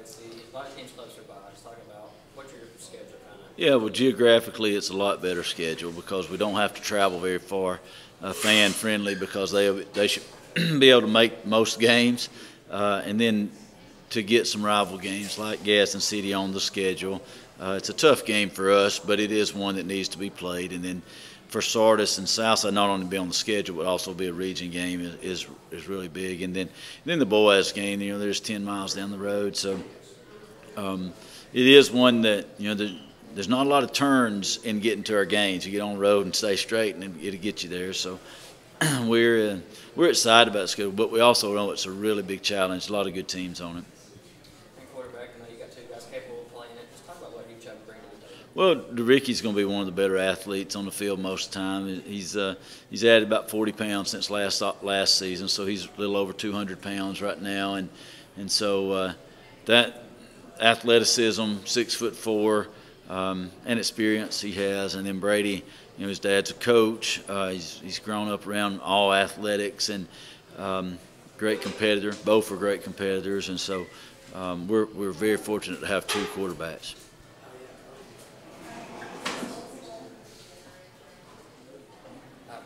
Gadsden City. A lot of teams closer by. Just talking about what's your schedule kind of. Yeah, well, geographically, it's a lot better schedule because we don't have to travel very far. Fan friendly because they should be able to make most games, and then to get some rival games like Gadsden City on the schedule. It's a tough game for us, but it is one that needs to be played. And then for Sardis and Southside, not only be on the schedule but also be a region game is really big. And then the Boaz game, there's 10 miles down the road, so it is one that there's not a lot of turns in getting to our games. You get on the road and stay straight, and it'll get you there. So we're excited about the schedule, but we also know it's a really big challenge. A lot of good teams on it. Quarterback, I know you got two guys capable of playing it. Just talk about what each of them bring to the table. Well, Ricky's going to be one of the better athletes on the field most of the time. He's added about 40 pounds since last season, so he's a little over 200 pounds right now, and so that athleticism, 6'4", and experience he has. And then Brady, his dad's a coach. He's grown up around all athletics and great competitor. Both are great competitors, and so we're very fortunate to have two quarterbacks.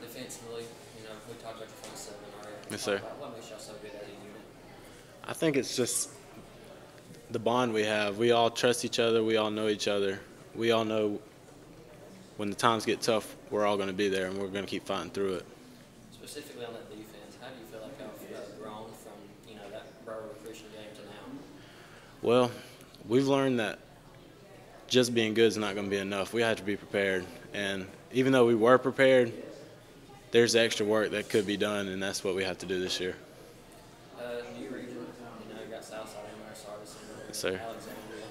Defensively, we talked about your front seven already. Yes, sir. What makes y'all so good as a unit? I think it's just the bond we have. We all trust each other. We all know each other. We all know when the times get tough, we're all going to be there, and we're going to keep fighting through it. Specifically on that defense, how do you feel like y'all grown from that Broward Christian game to now? Well, we've learned that just being good is not going to be enough. We have to be prepared, and even though we were prepared, there's extra work that could be done, and that's what we have to do this year. New region, you got Southside, Sardis, and Yes, sir. Alexandria,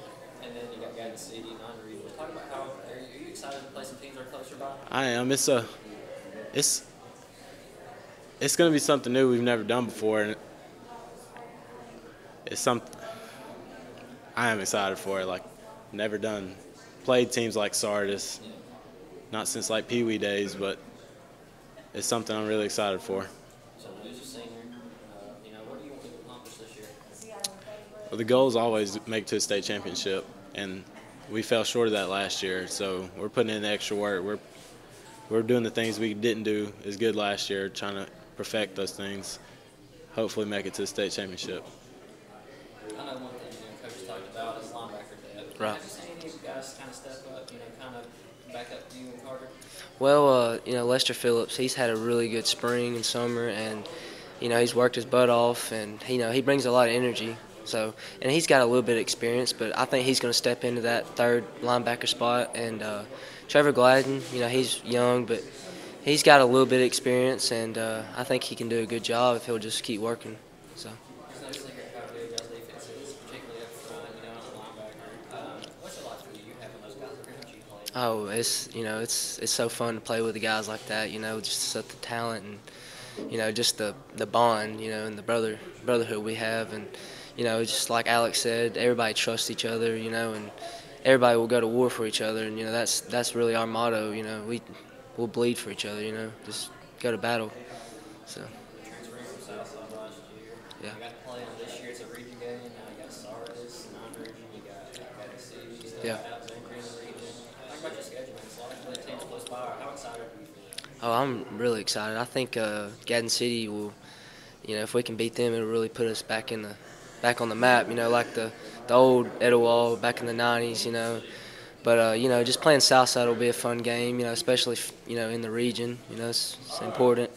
and then you got Gadsden City, non-region. Talk about how are you excited to play some teams that are closer by? I am. It's going to be something new we've never done before, and it's something I am excited for it. Like, never done. Played teams like Sardis, not since like Pee Wee days, but it's something I'm really excited for. So who's a senior? What do you want to accomplish this year? Well, the goal is always to make it to a state championship, and we fell short of that last year. So we're putting in the extra work. We're doing the things we didn't do as good last year, trying to perfect those things. Hopefully, make it to the state championship. I know one thing Coach talked about is linebacker depth. Right. Have you seen any guys kind of step up? Kind of back up you and Carter? Well, Lester Phillips, he's had a really good spring and summer, and he's worked his butt off, and he brings a lot of energy. So, and he's got a little bit of experience, but I think he's going to step into that third linebacker spot. And Trevor Gladden, he's young, but he's got a little bit of experience, and I think he can do a good job if he'll just keep working. So. There's no secret how good y'all's defense is, particularly up front, linebacker. What's it like for you having those guys around you playing? Oh, it's so fun to play with the guys like that. Just such the talent and just the bond, and the brotherhood we have, and just like Alex said, everybody trusts each other, and everybody will go to war for each other, and that's really our motto. We'll bleed for each other, just go to battle. So. Transferring from Southside last year. Yeah. You got to play on this year. It's a region game. Now you got Sardis, non-region. You got Gadsden City. Yeah. Alexandria in the region. Talk about your schedule. It's a lot of teams close by. How excited are you for that? Oh, I'm really excited. I think Gadsden City will, if we can beat them, it'll really put us back on the map. Like the old Etowah back in the '90s. But just playing Southside will be a fun game. Especially in the region. It's important.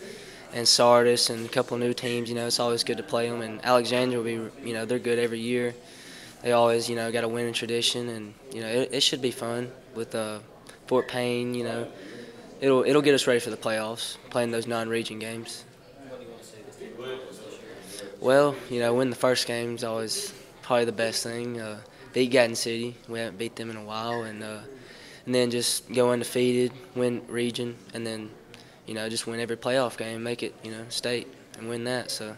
And Sardis and a couple of new teams. It's always good to play them. And Alexandria will be. They're good every year. They always got a winning tradition, and it should be fun with Fort Payne. It'll get us ready for the playoffs, playing those non-region games. What do you want to see this team accomplish this year? Well, win the first game is always probably the best thing. Beat Gadsden City. We haven't beat them in a while, and then just go undefeated, win region, and then just win every playoff game, make it state, and win that. So.